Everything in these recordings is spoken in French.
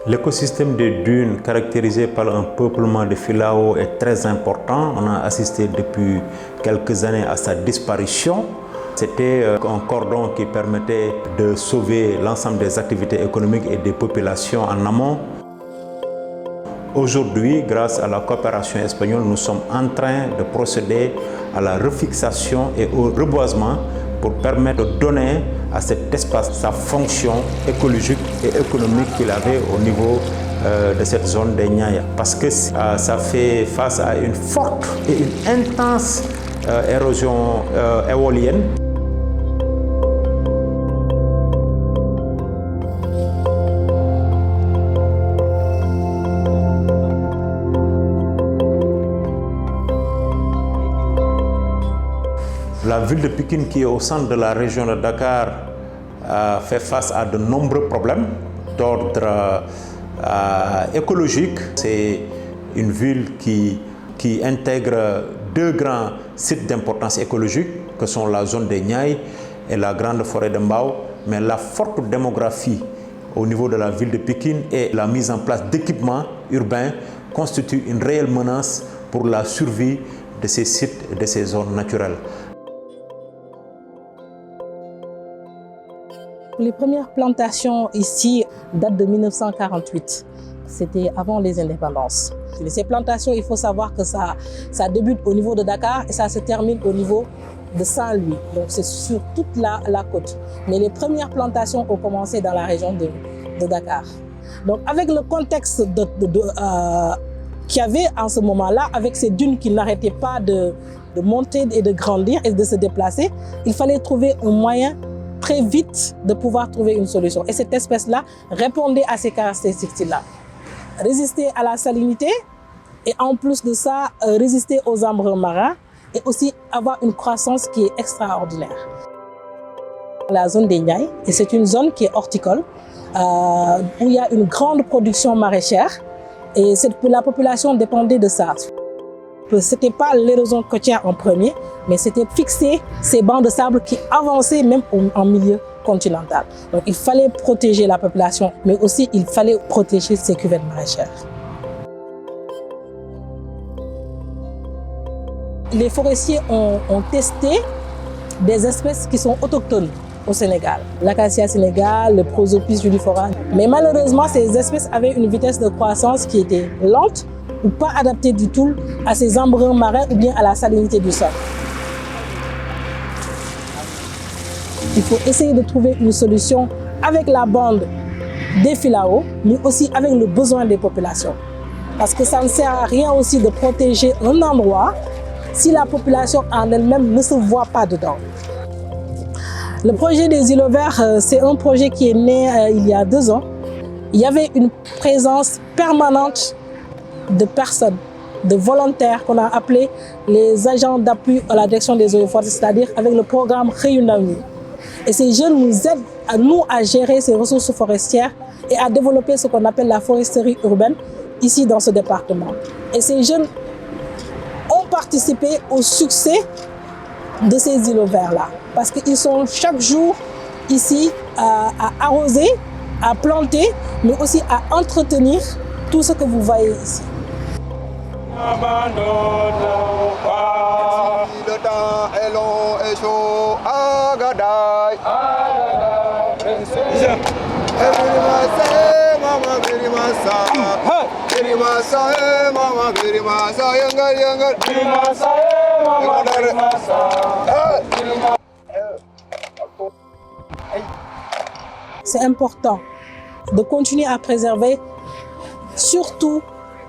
L'écosystème des dunes, caractérisé par un peuplement de filao, est très important. On a assisté depuis quelques années à sa disparition. C'était un cordon qui permettait de sauver l'ensemble des activités économiques et des populations en amont. Aujourd'hui, grâce à la coopération espagnole, nous sommes en train de procéder à la refixation et au reboisement pour permettre de donner à cet espace sa fonction écologique et économique qu'il avait au niveau de cette zone des Niayes. Parce que ça fait face à une forte et une intense érosion éolienne. La ville de Pikine, qui est au centre de la région de Dakar, fait face à de nombreux problèmes d'ordre écologique. C'est une ville qui intègre deux grands sites d'importance écologique, que sont la zone des Niayes et la grande forêt de Mbao. Mais la forte démographie au niveau de la ville de Pikine et la mise en place d'équipements urbains constituent une réelle menace pour la survie de ces sites et de ces zones naturelles. Les premières plantations ici datent de 1948. C'était avant les indépendances. Ces plantations, il faut savoir que ça débute au niveau de Dakar et ça se termine au niveau de Saint-Louis. Donc c'est sur toute la côte. Mais les premières plantations ont commencé dans la région de Dakar. Donc avec le contexte qu'il y avait en ce moment-là, avec ces dunes qui n'arrêtaient pas de monter et de grandir et de se déplacer, il fallait trouver un moyen très vite de pouvoir trouver une solution. Et cette espèce-là répondait à ces caractéristiques-là. Résister à la salinité et en plus de ça, résister aux embruns marins et aussi avoir une croissance qui est extraordinaire. La zone des Niayes, et c'est une zone qui est horticole, où il y a une grande production maraîchère et la population dépendait de ça. Ce n'était pas l'érosion côtière en premier, mais c'était fixer ces bancs de sable qui avançaient même en milieu continental. Donc il fallait protéger la population, mais aussi il fallait protéger ces cuvettes maraîchères. Les forestiers ont testé des espèces qui sont autochtones au Sénégal. L'acacia sénégal, le Prosopis julifera. Mais malheureusement, ces espèces avaient une vitesse de croissance qui était lente ou pas adaptée du tout à ces embruns marins ou bien à la salinité du sol. Il faut essayer de trouver une solution avec la bande des filao, mais aussi avec le besoin des populations. Parce que ça ne sert à rien aussi de protéger un endroit si la population en elle-même ne se voit pas dedans. Le projet des îlots verts, c'est un projet qui est né il y a 2 ans. Il y avait une présence permanente de personnes, de volontaires qu'on a appelés les agents d'appui à la direction des eaux et forêts, c'est-à-dire avec le programme Réunami. Et ces jeunes nous aident à gérer ces ressources forestières et à développer ce qu'on appelle la foresterie urbaine ici dans ce département. Et ces jeunes ont participé au succès de ces îlots verts-là. Parce qu'ils sont chaque jour ici à arroser, à planter, mais aussi à entretenir tout ce que vous voyez ici. Le temps est long et chaud, Agadai. C'est important de continuer à préserver surtout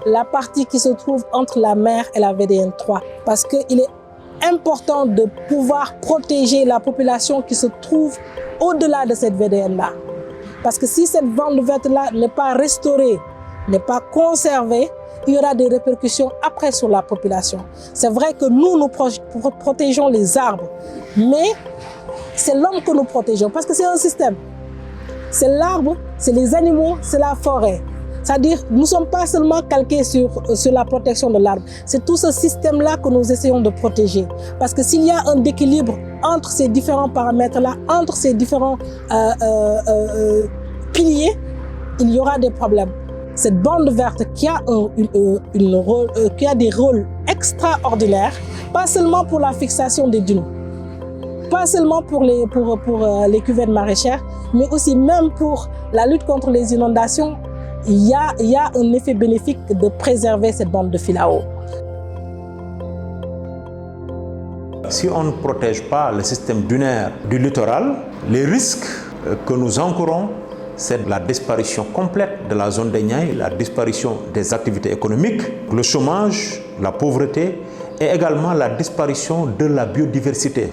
la partie qui se trouve entre la mer et la VDN 3 parce qu'il est important de pouvoir protéger la population qui se trouve au-delà de cette VDN-là. Parce que si cette bande verte-là n'est pas restaurée, n'est pas conservée, il y aura des répercussions après sur la population. C'est vrai que nous protégeons les arbres, mais c'est l'homme que nous protégeons parce que c'est un système. C'est l'arbre, c'est les animaux, c'est la forêt. C'est-à-dire, nous ne sommes pas seulement calqués sur la protection de l'arbre. C'est tout ce système-là que nous essayons de protéger. Parce que s'il y a un équilibre entre ces différents paramètres-là, entre ces différents piliers, il y aura des problèmes. Cette bande verte qui a, qui a des rôles extraordinaires, pas seulement pour la fixation des dunes, pas seulement pour les cuvettes maraîchères, mais aussi même pour la lutte contre les inondations. Il y a un effet bénéfique de préserver cette bande de filao. Si on ne protège pas le système dunaire du littoral, les risques que nous encourons, c'est la disparition complète de la zone des Niayes, la disparition des activités économiques, le chômage, la pauvreté et également la disparition de la biodiversité.